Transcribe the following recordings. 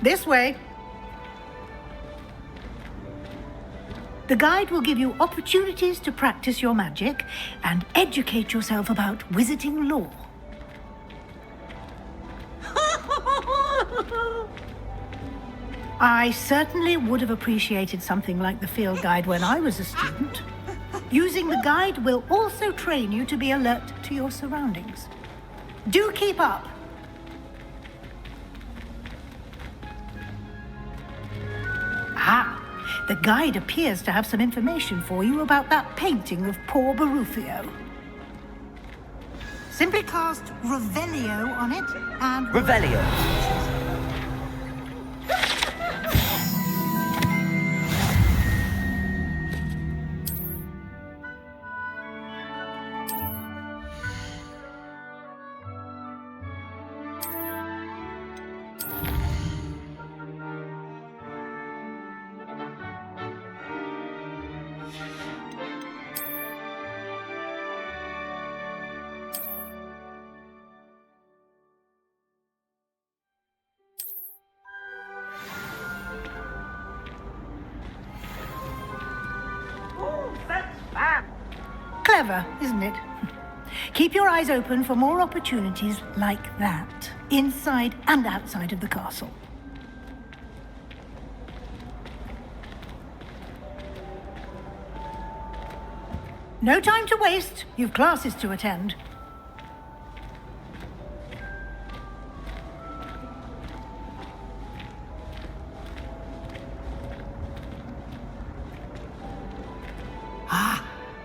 This way. The guide will give you opportunities to practice your magic and educate yourself about wizarding lore. I certainly would have appreciated something like the field guide when I was a student. Using the guide will also train you to be alert to your surroundings. Do keep up. The guide appears to have some information for you about that painting of poor Barufio. Simply cast Revelio on it and... Revelio. Clever, isn't it? Keep your eyes open for more opportunities like that, inside and outside of the castle. No time to waste. You've classes to attend.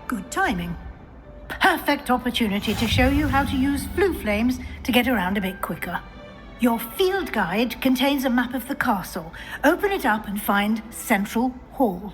Good timing. Perfect opportunity to show you how to use flue flames to get around a bit quicker. Your field guide contains a map of the castle. Open it up and find Central Hall.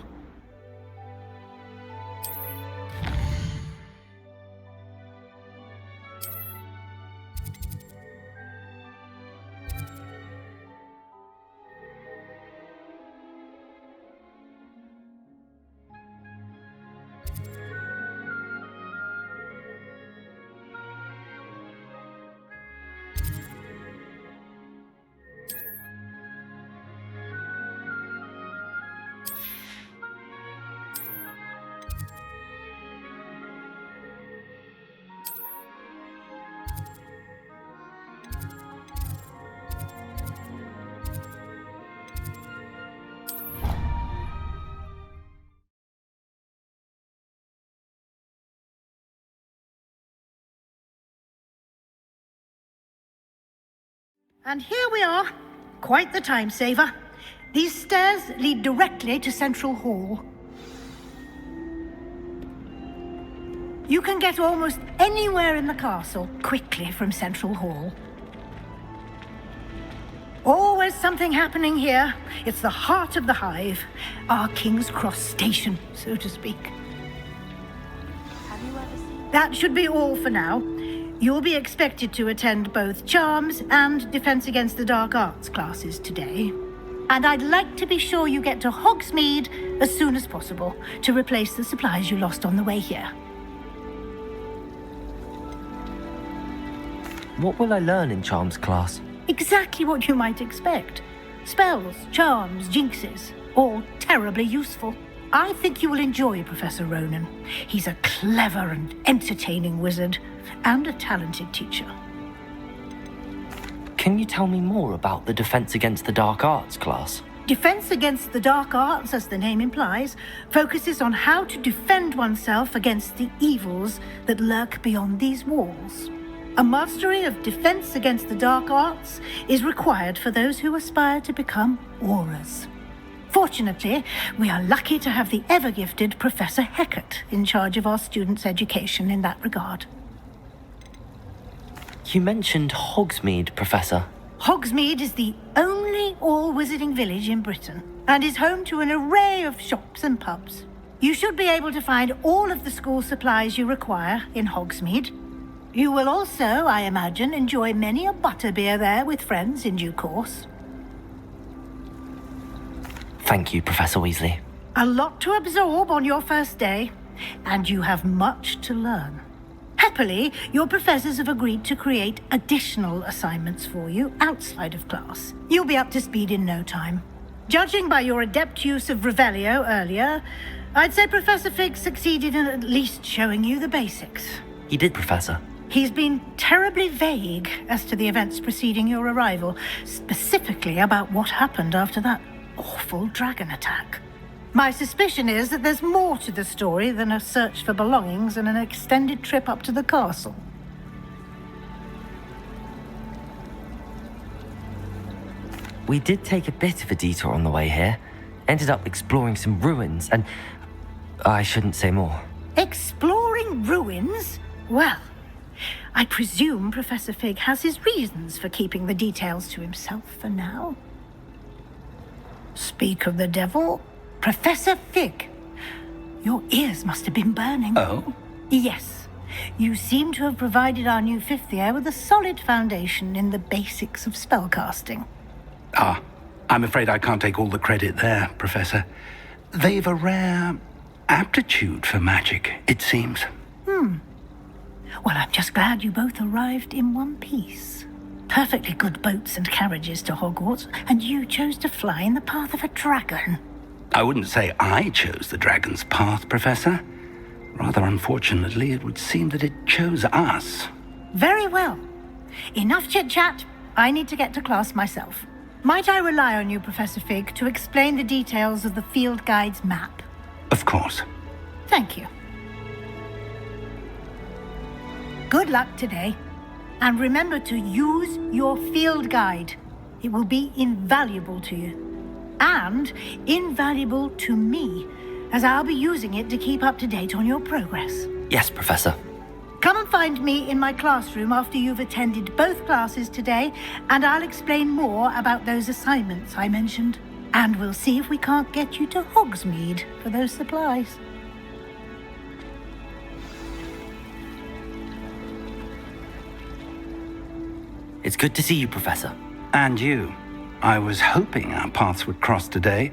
And here we are. Quite the time saver. These stairs lead directly to Central Hall. You can get almost anywhere in the castle quickly from Central Hall. Always something happening here. It's the heart of the hive. Our King's Cross station, so to speak. Have you ever seen... That should be all for now. You'll be expected to attend both Charms and Defense Against the Dark Arts classes today. And I'd like to be sure you get to Hogsmeade as soon as possible to replace the supplies you lost on the way here. What will I learn in Charms class? Exactly what you might expect. Spells, charms, jinxes, all terribly useful. I think you will enjoy Professor Ronan. He's a clever and entertaining wizard, and a talented teacher. Can you tell me more about the Defense Against the Dark Arts class? Defense Against the Dark Arts, as the name implies, focuses on how to defend oneself against the evils that lurk beyond these walls. A mastery of Defense Against the Dark Arts is required for those who aspire to become auras. Fortunately, we are lucky to have the ever-gifted Professor Hecat in charge of our students' education in that regard. You mentioned Hogsmeade, Professor. Hogsmeade is the only all-wizarding village in Britain and is home to an array of shops and pubs. You should be able to find all of the school supplies you require in Hogsmeade. You will also, I imagine, enjoy many a butterbeer there with friends in due course. Thank you, Professor Weasley. A lot to absorb on your first day, and you have much to learn. Happy Happily, your professors have agreed to create additional assignments for you outside of class. You'll be up to speed in no time. Judging by your adept use of Revelio earlier, I'd say Professor Fig succeeded in at least showing you the basics. He did, Professor. He's been terribly vague as to the events preceding your arrival, specifically about what happened after that awful dragon attack. My suspicion is that there's more to the story than a search for belongings and an extended trip up to the castle. We did take a bit of a detour on the way here. Ended up exploring some ruins, and I shouldn't say more. Exploring ruins? Well, I presume Professor Fig has his reasons for keeping the details to himself for now. Speak of the devil, Professor Fig, your ears must have been burning. Oh? Yes. You seem to have provided our new fifth year with a solid foundation in the basics of spellcasting. Ah, I'm afraid I can't take all the credit there, Professor. They've a rare aptitude for magic, it seems. Well, I'm just glad you both arrived in one piece. Perfectly good boats and carriages to Hogwarts, and you chose to fly in the path of a dragon. I wouldn't say I chose the dragon's path, Professor. Rather unfortunately, it would seem that it chose us. Very well. Enough chit-chat. I need to get to class myself. Might I rely on you, Professor Fig, to explain the details of the field guide's map? Of course. Thank you. Good luck today. And remember to use your field guide. It will be invaluable to you. And invaluable to me, as I'll be using it to keep up to date on your progress. Yes, Professor. Come and find me in my classroom after you've attended both classes today, and I'll explain more about those assignments I mentioned. And we'll see if we can't get you to Hogsmeade for those supplies. It's good to see you, Professor. And you. I was hoping our paths would cross today,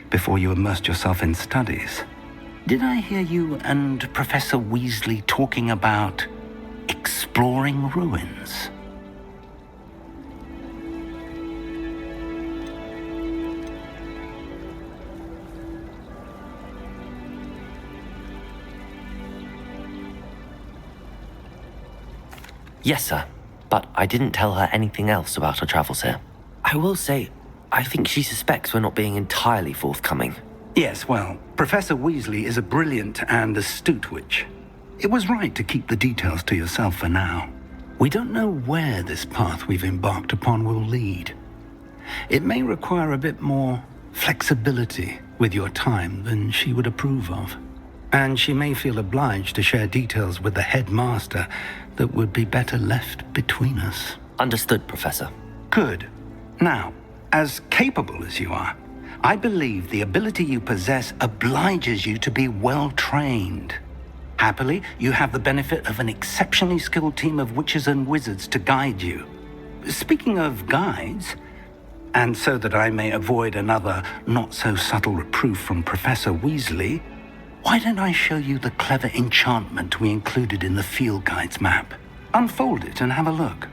before you immersed yourself in studies. Did I hear you and Professor Weasley talking about exploring ruins? Yes, sir. But I didn't tell her anything else about our travels here. I will say, I think she suspects we're not being entirely forthcoming. Yes, well, Professor Weasley is a brilliant and astute witch. It was right to keep the details to yourself for now. We don't know where this path we've embarked upon will lead. It may require a bit more flexibility with your time than she would approve of. And she may feel obliged to share details with the headmaster that would be better left between us. Understood, Professor. Good. Now, as capable as you are, I believe the ability you possess obliges you to be well trained. Happily, you have the benefit of an exceptionally skilled team of witches and wizards to guide you. Speaking of guides, and so that I may avoid another not-so-subtle reproof from Professor Weasley, why don't I show you the clever enchantment we included in the field guide's map? Unfold it and have a look.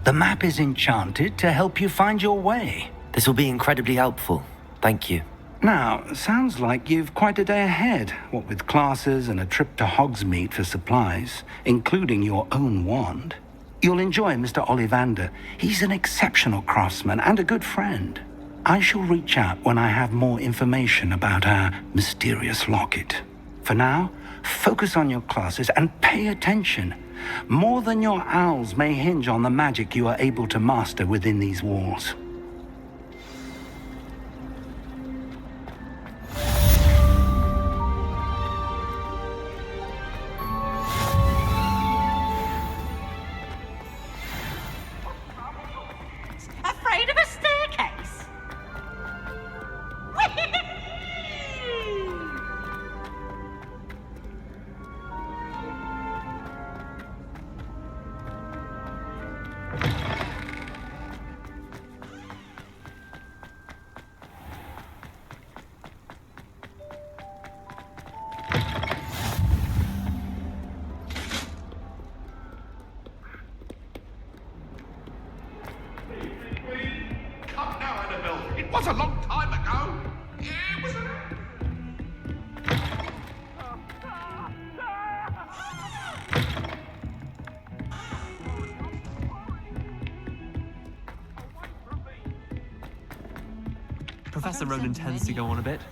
The map is enchanted to help you find your way. This will be incredibly helpful. Thank you. Now, sounds like you've quite a day ahead, what with classes and a trip to Hogsmeade for supplies, including your own wand. You'll enjoy Mr. Ollivander. He's an exceptional craftsman and a good friend. I shall reach out when I have more information about our mysterious locket. For now, focus on your classes and pay attention. More than your owls may hinge on the magic you are able to master within these walls. Professor Ronan tends to go on a bit.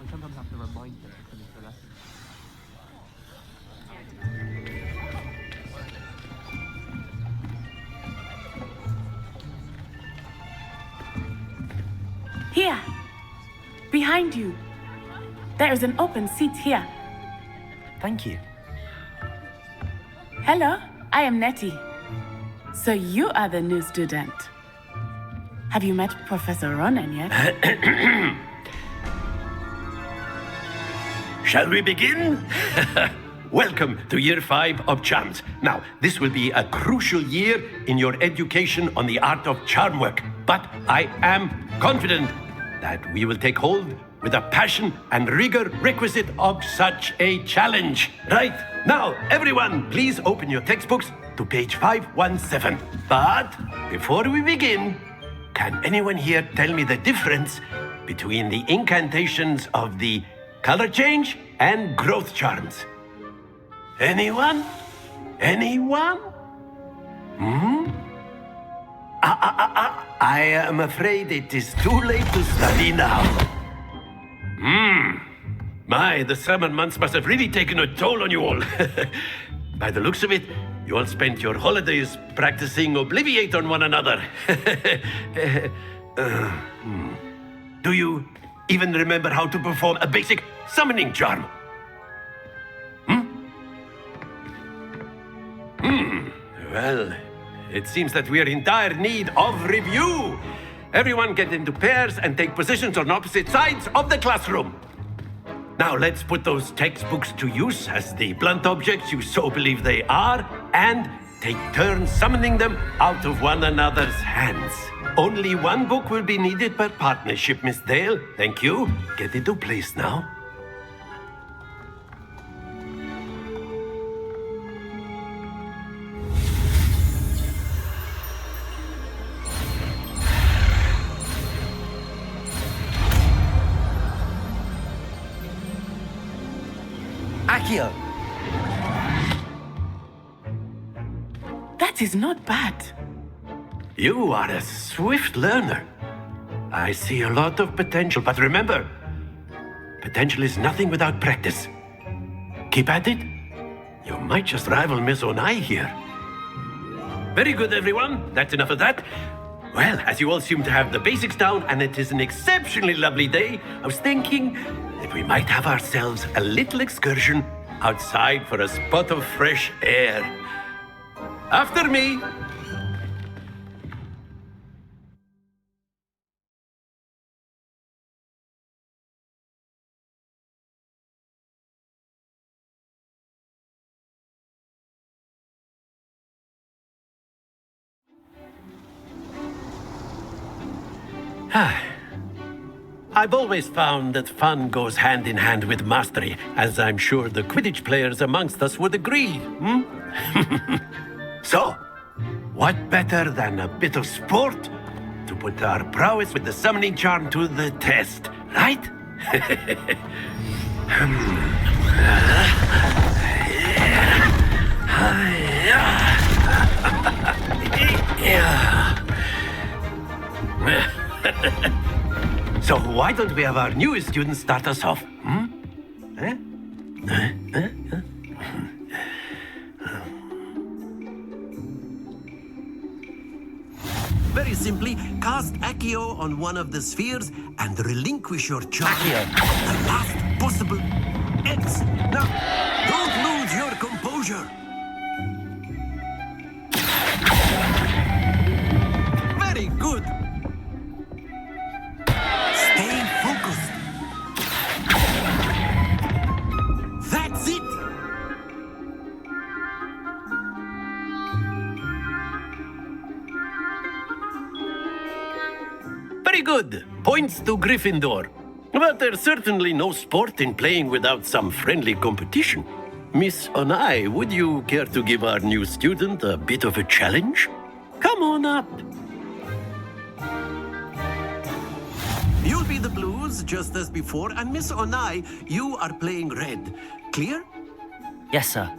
I sometimes have to remind him to finish the lesson. Here! Behind you! There is an open seat here. Thank you. Hello, I am Nettie. So you are the new student. Have you met Professor Ronan yet? Shall we begin? Welcome to Year 5 of Charms. Now, this will be a crucial year in your education on the art of charm work, but I am confident that we will take hold with the passion and rigor requisite of such a challenge. Right, now, everyone, please open your textbooks to page 517. But before we begin, can anyone here tell me the difference between the incantations of the color change and growth charms? Anyone? Anyone? I am afraid it is too late to study now. My, the summer months must have really taken a toll on you all. By the looks of it, you all spent your holidays practicing Obliviate on one another. Do you even remember how to perform a basic summoning charm? Well, it seems that we are in dire need of review. Everyone get into pairs and take positions on opposite sides of the classroom. Now let's put those textbooks to use as the blunt objects you so believe they are, and take turns summoning them out of one another's hands. Only one book will be needed per partnership, Miss Dale. Thank you. Get into place now. Accio! That is not bad. You are a swift learner. I see a lot of potential, but remember, potential is nothing without practice. Keep at it. You might just rival Miss Onai here. Very good, everyone. That's enough of that. Well, as you all seem to have the basics down, and it is an exceptionally lovely day, I was thinking that we might have ourselves a little excursion outside for a spot of fresh air. After me. I've always found that fun goes hand in hand with mastery, as I'm sure the Quidditch players amongst us would agree. So, what better than a bit of sport to put our prowess with the summoning charm to the test, right? So why don't we have our newest student start us off? Very simply, cast Accio on one of the spheres and relinquish your charm. Accio. The last possible X. Now, don't lose your composure. Very good. Stay focused. That's it. Very good. Points to Gryffindor. But there's certainly no sport in playing without some friendly competition. Miss Onai, would you care to give our new student a bit of a challenge? Come on up. You'll be the blues, just as before, and Miss Onai, you are playing red. Clear? Yes, sir.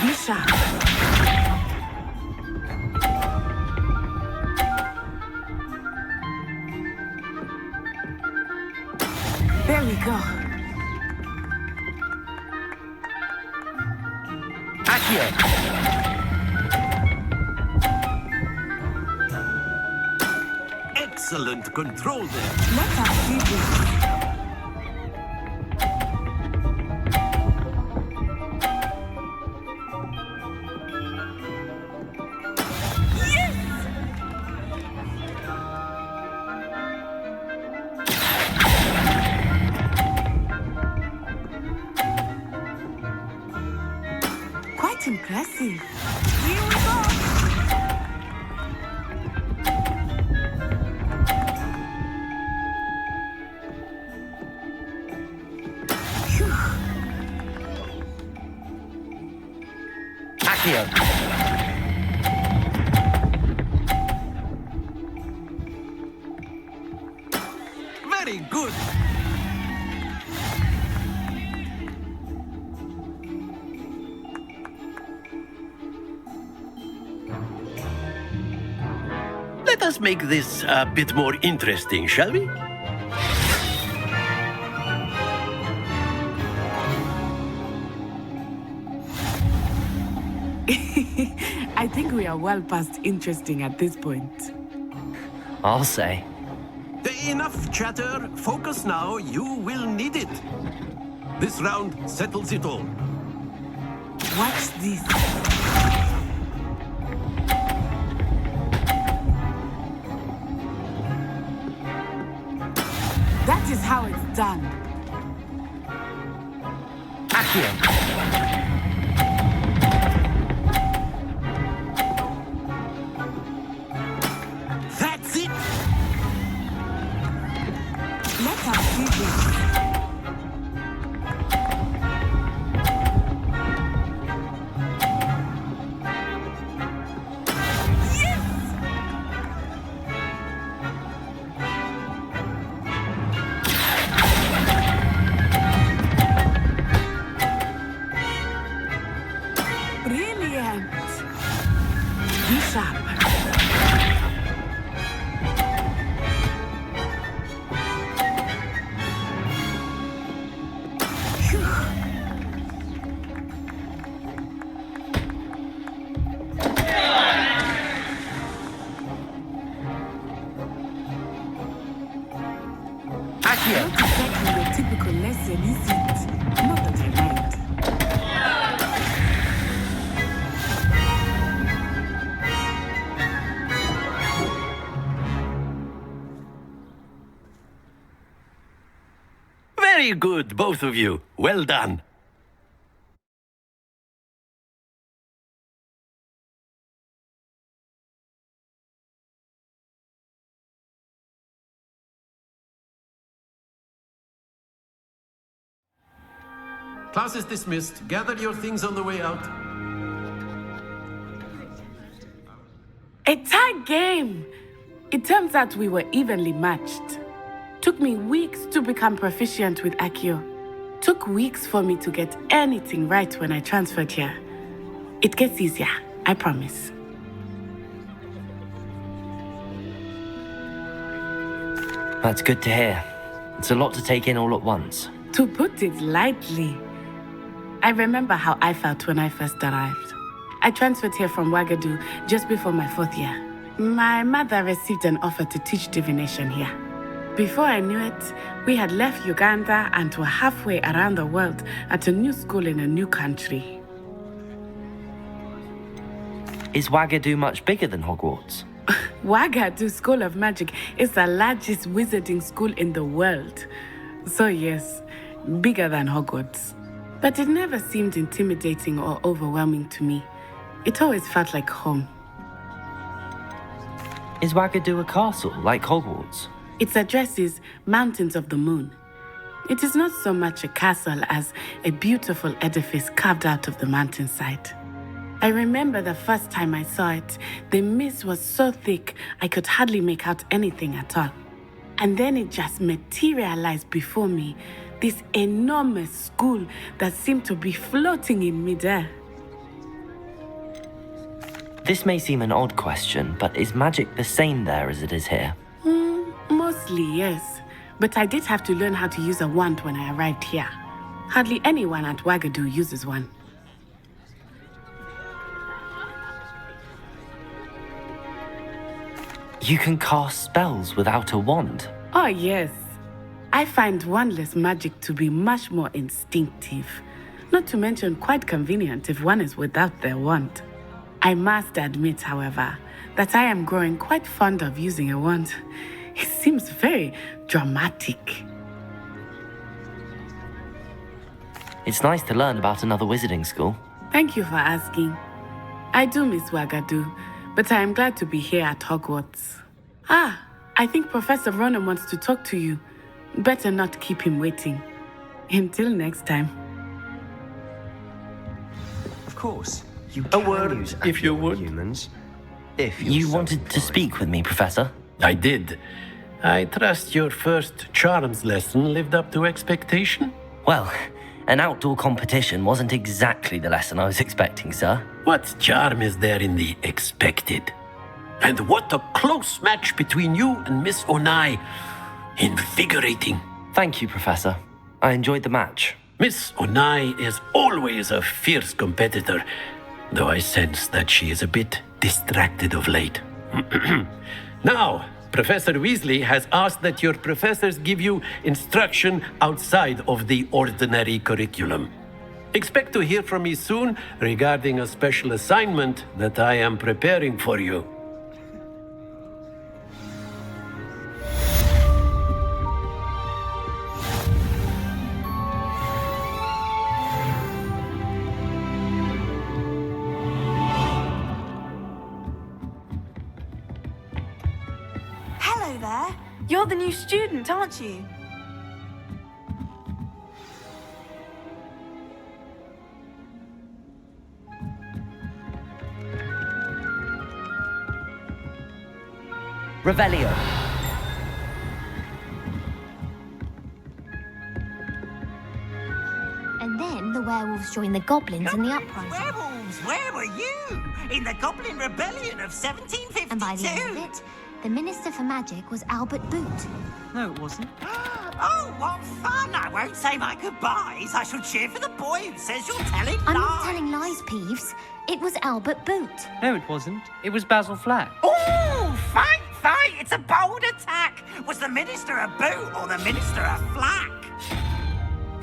Be sharp. There we go. Accio! Excellent control there. Let us see this. Quite impressive. Here we go. Accio! Very good. Let us make this a bit more interesting, shall we? I think we are well past interesting at this point. I'll say. Enough chatter. Focus now. You will need it. This round settles it all. Watch this. That is how it's done. Accio! That's it. Let us see this. Brilliant. Be sharp. Accio! Not exactly your typical lesson, is it? Not that I mind. Very good, both of you. Well done. Class is dismissed. Gather your things on the way out. A tie game! It turns out we were evenly matched. Took me weeks to become proficient with Accio. Took weeks for me to get anything right when I transferred here. It gets easier, I promise. That's good to hear. It's a lot to take in all at once. To put it lightly, I remember how I felt when I first arrived. I transferred here from Wagadu just before my 4th year. My mother received an offer to teach divination here. Before I knew it, we had left Uganda and were halfway around the world at a new school in a new country. Is Wagadu much bigger than Hogwarts? Wagadu School of Magic is the largest wizarding school in the world. So yes, bigger than Hogwarts. But it never seemed intimidating or overwhelming to me. It always felt like home. Is Wagadu a castle, like Hogwarts? Its address is Mountains of the Moon. It is not so much a castle as a beautiful edifice carved out of the mountainside. I remember the first time I saw it, the mist was so thick I could hardly make out anything at all. And then it just materialized before me, this enormous school that seemed to be floating in midair. This may seem an odd question, but is magic the same there as it is here? Mostly, yes. but I did have to learn how to use a wand when I arrived here. Hardly anyone at Wagadu uses one. You can cast spells without a wand. Oh, yes. I find wandless magic to be much more instinctive. Not to mention quite convenient if one is without their wand. I must admit, however, that I am growing quite fond of using a wand. It seems very dramatic. It's nice to learn about another wizarding school. Thank you for asking. I do miss Wagadu, but I am glad to be here at Hogwarts. I think Professor Ronan wants to talk to you. Better not keep him waiting. Until next time. Of course, you A can word, use if you would. humans. If you're You so wanted to inclined. speak with me, Professor? I did. I trust your first charms lesson lived up to expectation? Well, an outdoor competition wasn't exactly the lesson I was expecting, sir. What charm is there in the expected? And what a close match between you and Miss Onai. Invigorating. Thank you, Professor. I enjoyed the match. Miss Onai is always a fierce competitor, though I sense that she is a bit distracted of late. Now, Professor Weasley has asked that your professors give you instruction outside of the ordinary curriculum. Expect to hear from me soon regarding a special assignment that I am preparing for you. Hello there. You're the new student, aren't you? Revelio. And then the werewolves joined the goblins in the uprising. Werewolves, where were you? In the Goblin Rebellion of 1752? And by the end of it, the Minister for Magic was Albert Boot. No, it wasn't. Oh, what fun! I won't say my goodbyes. I shall cheer for the boy who says you're telling lies. I'm not telling lies, Peeves. It was Albert Boot. No, it wasn't. It was Basil Flack. Oh, fight! It's a bold attack. Was the Minister a boot or the Minister a flack?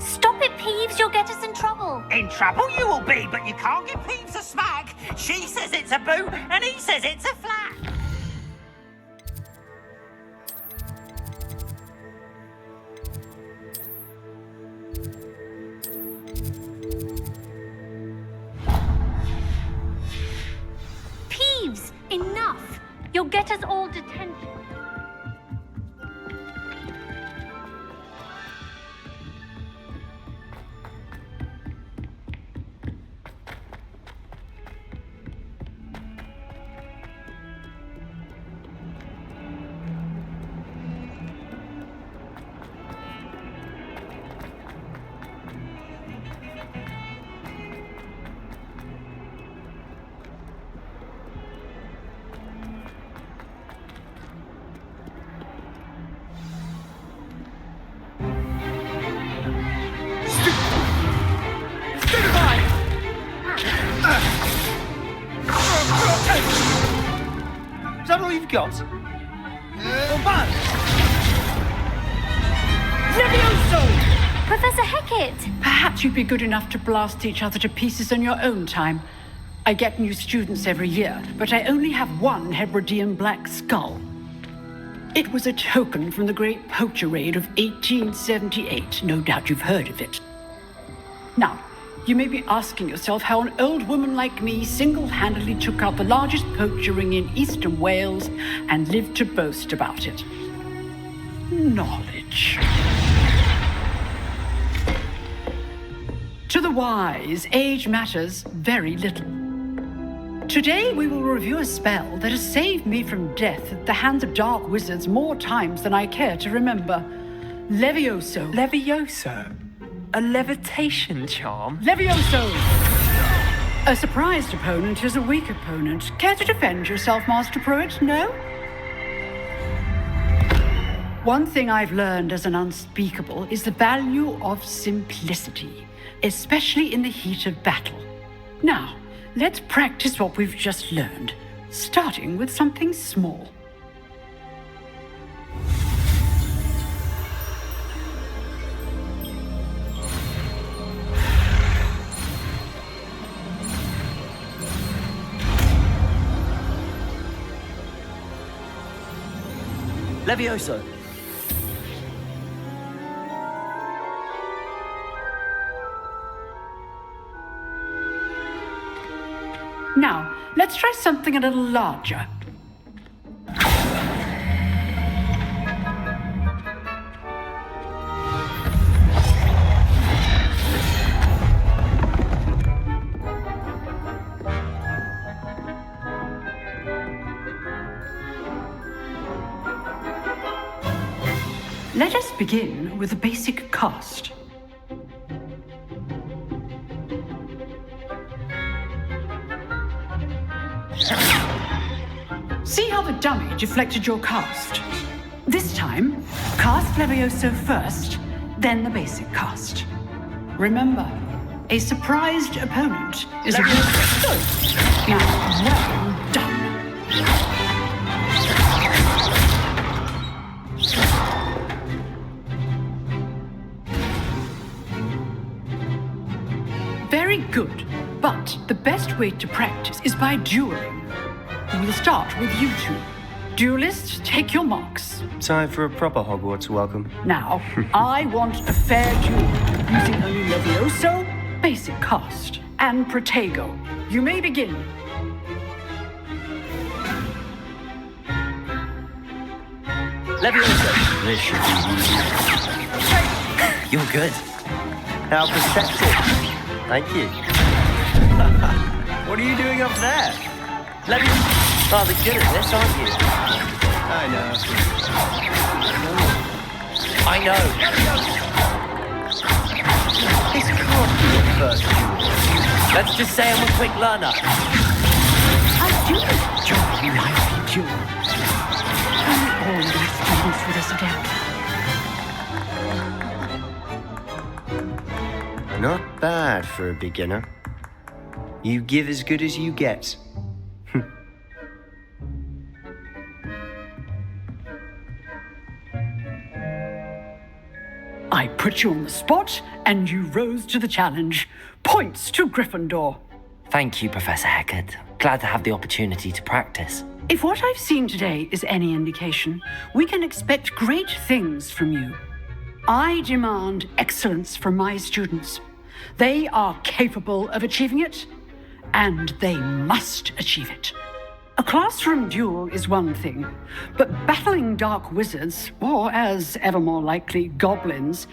Stop it, Peeves. You'll get us in trouble. In trouble you will be, but you can't give Peeves a smack. She says it's a boot and he says it's a flack. Peeves, enough. You'll get us all detention. Is that all you've got? Professor Hecat! Perhaps you'd be good enough to blast each other to pieces on your own time. I get new students every year, but I only have one Hebridean black skull. It was a token from the Great Poacher Raid of 1878. No doubt you've heard of it. Now, you may be asking yourself how an old woman like me single-handedly took out the largest poacher ring in eastern Wales and lived to boast about it. Knowledge. To the wise, age matters very little. Today we will review a spell that has saved me from death at the hands of dark wizards more times than I care to remember. Levioso. Levioso? A levitation charm? Levioso! A surprised opponent is a weak opponent. Care to defend yourself, Master Pruitt? No? One thing I've learned as an unspeakable is the value of simplicity, especially in the heat of battle. Now, let's practice what we've just learned, starting with something small. Levioso. Now, let's try something a little larger. Let us begin with the basic cast. See how the dummy deflected your cast? This time, cast Levioso first, then the basic cast. Remember, a surprised opponent is a risk. Good. Now, well done. Very good, but the best way to practice is by dueling. We'll start with you two. Duelists, take your marks. Time for a proper Hogwarts welcome. Now, I want a fair duel, using only Levioso, basic cast, and Protego. You may begin. Levioso. This should be easy. You're good. How perceptive. Thank you. What are you doing up there? Levioso. Rather good at this, aren't you? I know. I know. This can't be your first duel. Let's just say I'm a quick learner. I do enjoy lively duel. Only all these students with us again. Not bad for a beginner. You give as good as you get. I put you on the spot, and you rose to the challenge. Points to Gryffindor. Thank you, Professor Hecat. Glad to have the opportunity to practice. If what I've seen today is any indication, we can expect great things from you. I demand excellence from my students. They are capable of achieving it, and they must achieve it. A classroom duel is one thing, but battling dark wizards, or as ever more likely, goblins,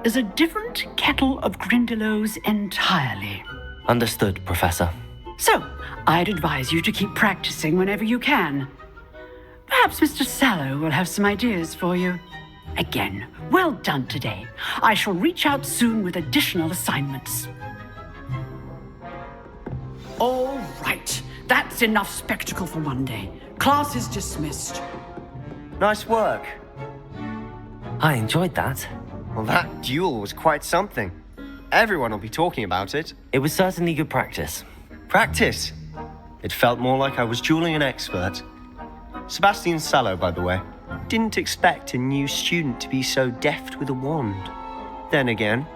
is a different kettle of Grindylows entirely. Understood, Professor. So, I'd advise you to keep practicing whenever you can. Perhaps Mr. Sallow will have some ideas for you. Again, well done today. I shall reach out soon with additional assignments. All right. That's enough spectacle for one day. Class is dismissed. Nice work. I enjoyed that. Well, that duel was quite something. Everyone will be talking about it. It was certainly good practice. Practice? It felt more like I was dueling an expert. Sebastian Sallow, by the way. Didn't expect a new student to be so deft with a wand. Then again,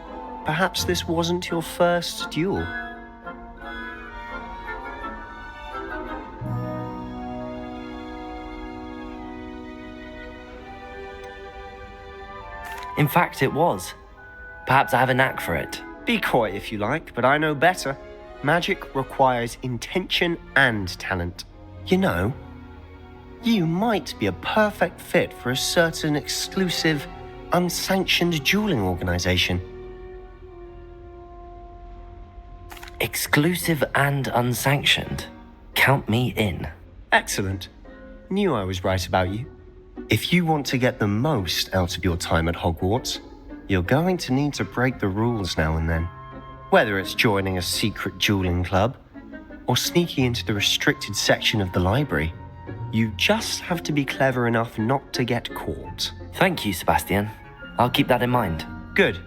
perhaps this wasn't your first duel. In fact, it was. Perhaps I have a knack for it. Be coy if you like, but I know better. Magic requires intention and talent. You know, you might be a perfect fit for a certain exclusive, unsanctioned dueling organization. Exclusive and unsanctioned? Count me in. Excellent. Knew I was right about you. If you want to get the most out of your time at Hogwarts, you're going to need to break the rules now and then. Whether it's joining a secret dueling club, or sneaking into the restricted section of the library. You just have to be clever enough not to get caught. Thank you, Sebastian. I'll keep that in mind. Good.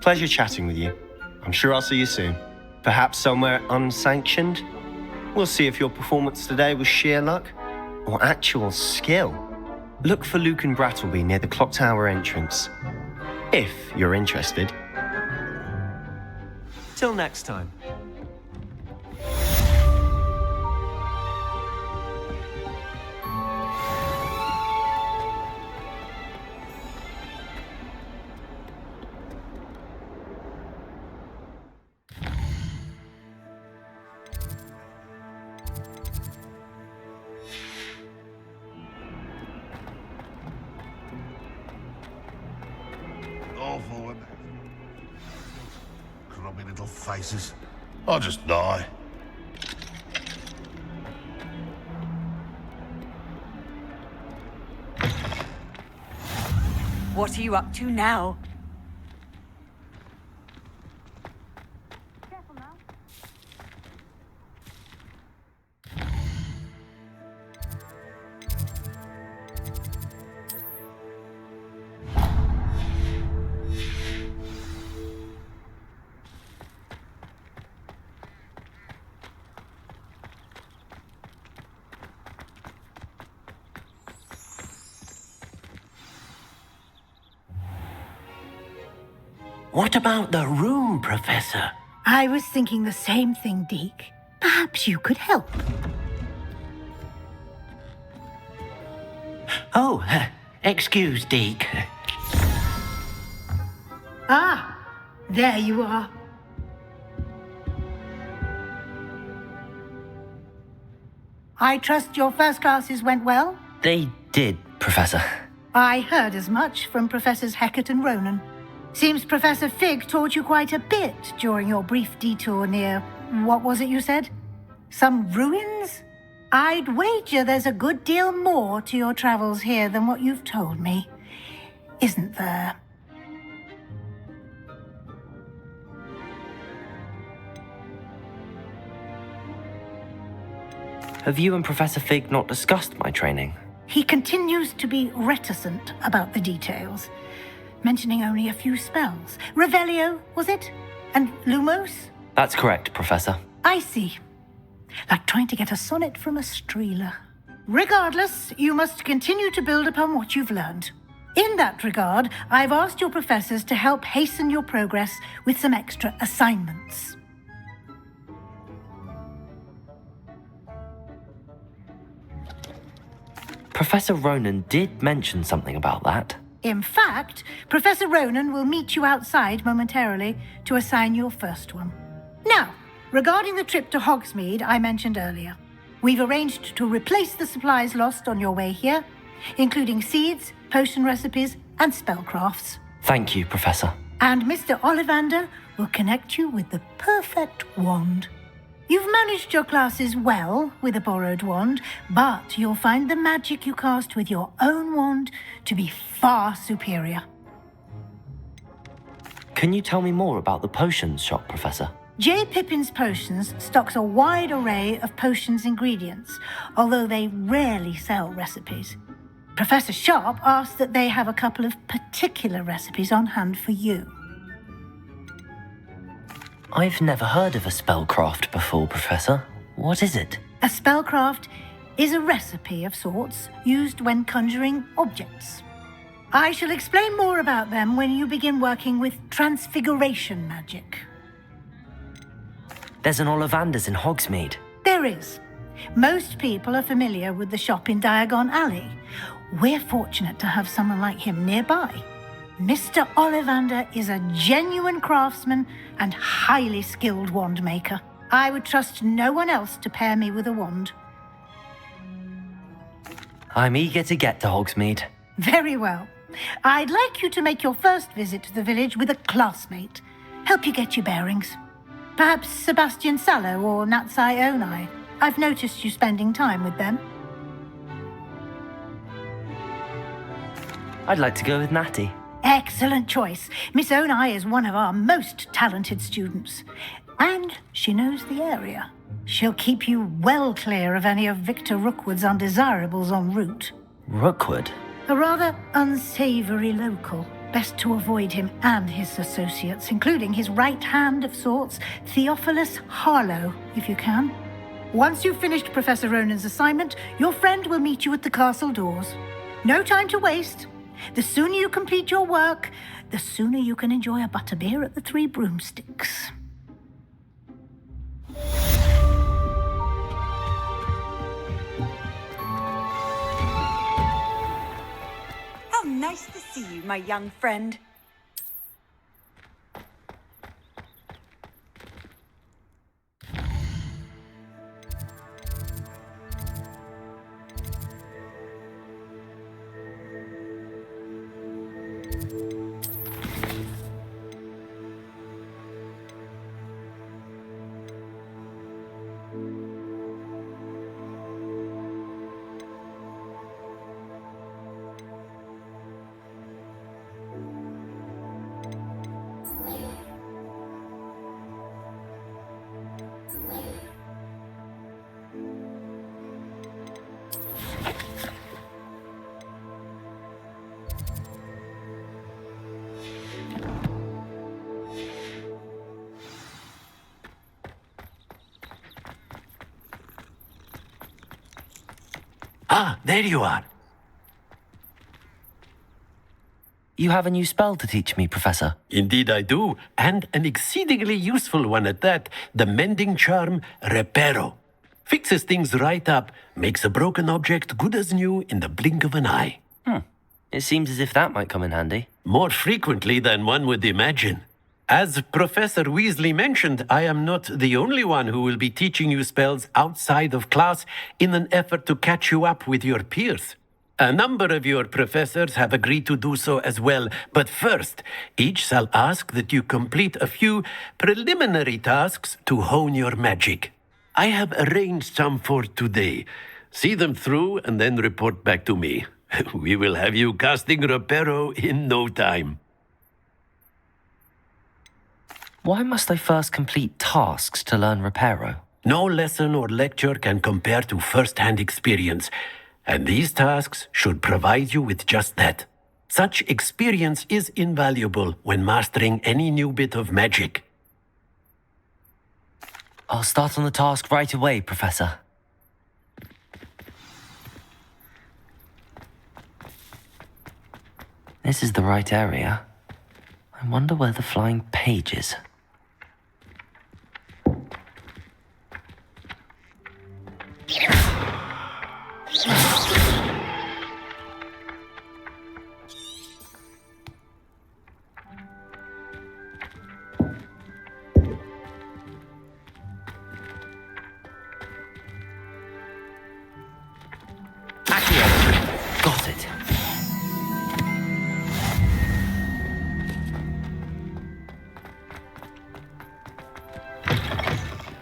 Pleasure chatting with you. I'm sure I'll see you soon. Perhaps somewhere unsanctioned? We'll see if your performance today was sheer luck or actual skill. Look for Luke and Brattleby near the clock tower entrance. If you're interested. Till next time. Awful, isn't it? Grubby little faces. I'll just die. What are you up to now? What about the room, Professor? I was thinking the same thing, Deke. Perhaps you could help. Oh, excuse, Deke. Ah, there you are. I trust your first classes went well? They did, Professor. I heard as much from Professors Hecat and Ronan. Seems Professor Fig taught you quite a bit during your brief detour near, what was it you said? Some ruins? I'd wager there's a good deal more to your travels here than what you've told me. Isn't there? Have you and Professor Fig not discussed my training? He continues to be reticent about the details, mentioning only a few spells. Revelio, was it? And Lumos? That's correct, Professor. I see. Like trying to get a sonnet from a streeler. Regardless, you must continue to build upon what you've learned. In that regard, I've asked your professors to help hasten your progress with some extra assignments. Professor Ronan did mention something about that. In fact, Professor Ronan will meet you outside momentarily to assign your first one. Now, regarding the trip to Hogsmeade I mentioned earlier, we've arranged to replace the supplies lost on your way here, including seeds, potion recipes, and spellcrafts. Thank you, Professor. And Mr. Ollivander will connect you with the perfect wand. You've managed your classes well with a borrowed wand, but you'll find the magic you cast with your own wand to be far superior. Can you tell me more about the potions shop, Professor? J. Pippin's Potions stocks a wide array of potions ingredients, although they rarely sell recipes. Professor Sharp asks that they have a couple of particular recipes on hand for you. I've never heard of a spellcraft before, Professor. What is it? A spellcraft is a recipe of sorts used when conjuring objects. I shall explain more about them when you begin working with transfiguration magic. There's an Ollivander's in Hogsmeade. There is. Most people are familiar with the shop in Diagon Alley. We're fortunate to have someone like him nearby. Mr. Ollivander is a genuine craftsman and highly skilled wand maker. I would trust no one else to pair me with a wand. I'm eager to get to Hogsmeade. Very well. I'd like you to make your first visit to the village with a classmate. Help you get your bearings. Perhaps Sebastian Sallow or Natsai Onai. I've noticed you spending time with them. I'd like to go with Natty. Excellent choice. Miss Onai is one of our most talented students. And she knows the area. She'll keep you well clear of any of Victor Rookwood's undesirables en route. Rookwood? A rather unsavory local. Best to avoid him and his associates, including his right hand of sorts, Theophilus Harlow, if you can. Once you've finished Professor Ronan's assignment, your friend will meet you at the castle doors. No time to waste. The sooner you complete your work, the sooner you can enjoy a butterbeer at the Three Broomsticks. How nice to see you, my young friend. Ah, there you are. You have a new spell to teach me, Professor. Indeed I do, and an exceedingly useful one at that. The mending charm, Reparo. Fixes things right up, makes a broken object good as new in the blink of an eye. It seems as if that might come in handy. More frequently than one would imagine. As Professor Weasley mentioned, I am not the only one who will be teaching you spells outside of class in an effort to catch you up with your peers. A number of your professors have agreed to do so as well, but first, each shall ask that you complete a few preliminary tasks to hone your magic. I have arranged some for today. See them through and then report back to me. We will have you casting Reparo in no time. Why must I first complete tasks to learn Reparo? No lesson or lecture can compare to first-hand experience, and these tasks should provide you with just that. Such experience is invaluable when mastering any new bit of magic. I'll start on the task right away, Professor. This is the right area. I wonder where the flying page is. Got it.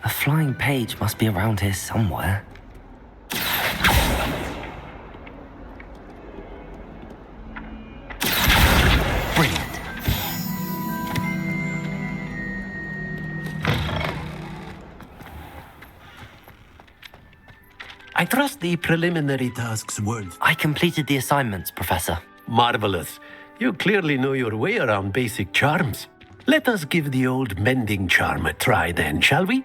A flying page must be around here somewhere. Brilliant. I trust the preliminary tasks weren't... I completed the assignments, Professor. Marvelous. You clearly know your way around basic charms. Let us give the old mending charm a try then, shall we?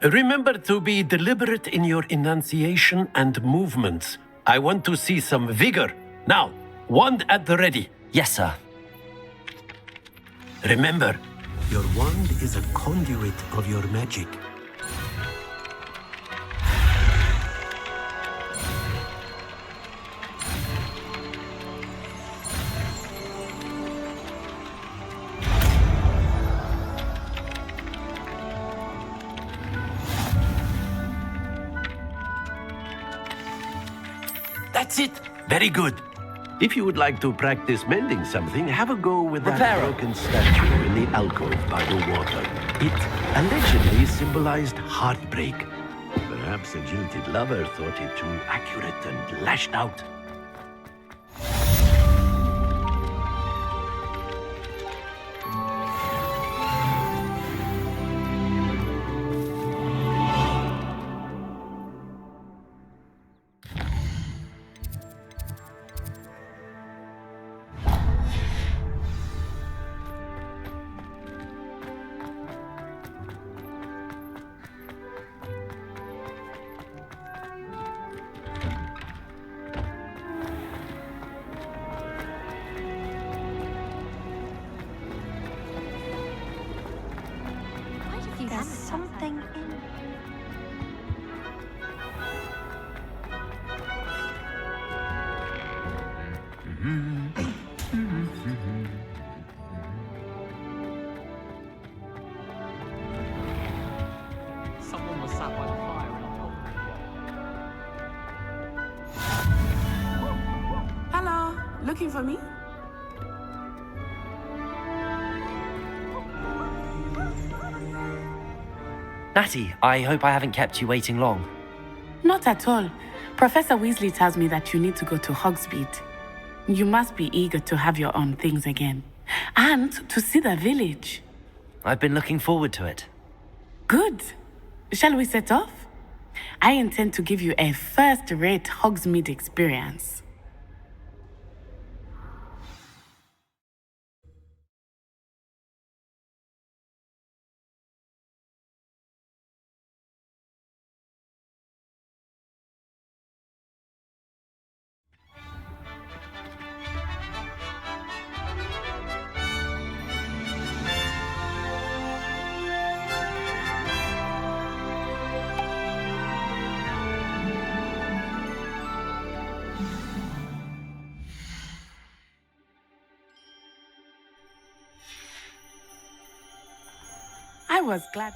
Remember to be deliberate in your enunciation and movements. I want to see some vigor. Now, wand at the ready. Yes, sir. Remember, your wand is a conduit of your magic. That's it. Very good. If you would like to practice mending something, have a go with that broken statue in the alcove by the water. It allegedly symbolized heartbreak. Perhaps a jilted lover thought it too accurate and lashed out. something in. Someone was sat by the fire and I'm not. Hello, looking for me? Natty, I hope I haven't kept you waiting long. Not at all. Professor Weasley tells me that you need to go to Hogsmeade. You must be eager to have your own things again. And to see the village. I've been looking forward to it. Good. Shall we set off? I intend to give you a first-rate Hogsmeade experience. I was glad.